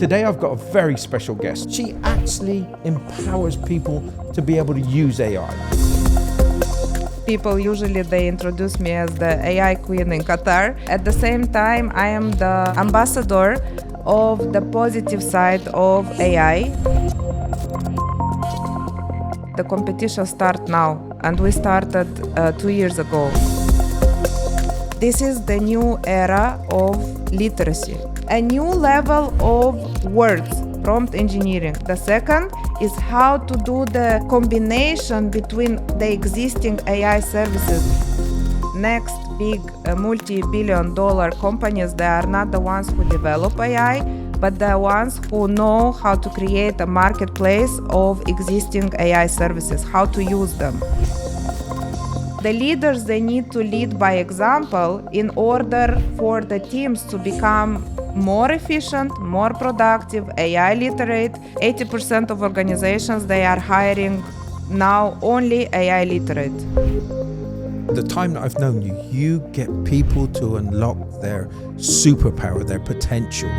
Today I've got a very special guest. She actually empowers people to be able to use AI. People usually they introduce me as the AI queen in Qatar. At the same time, I am the ambassador of the positive side of AI. The competition starts now, and we started 2 years ago. This is the new era of literacy, a new level of words, prompt engineering. The second is how to do the combination between the existing AI services. Next big multi-billion-dollar companies, they are not the ones who develop AI, but the ones who know how to create a marketplace of existing AI services, how to use them. The leaders, they need to lead by example in order for the teams to become more efficient, more productive, AI-literate. 80% of organizations, they are hiring now only AI-literate. The time that I've known you, you get people to unlock their superpower, their potential.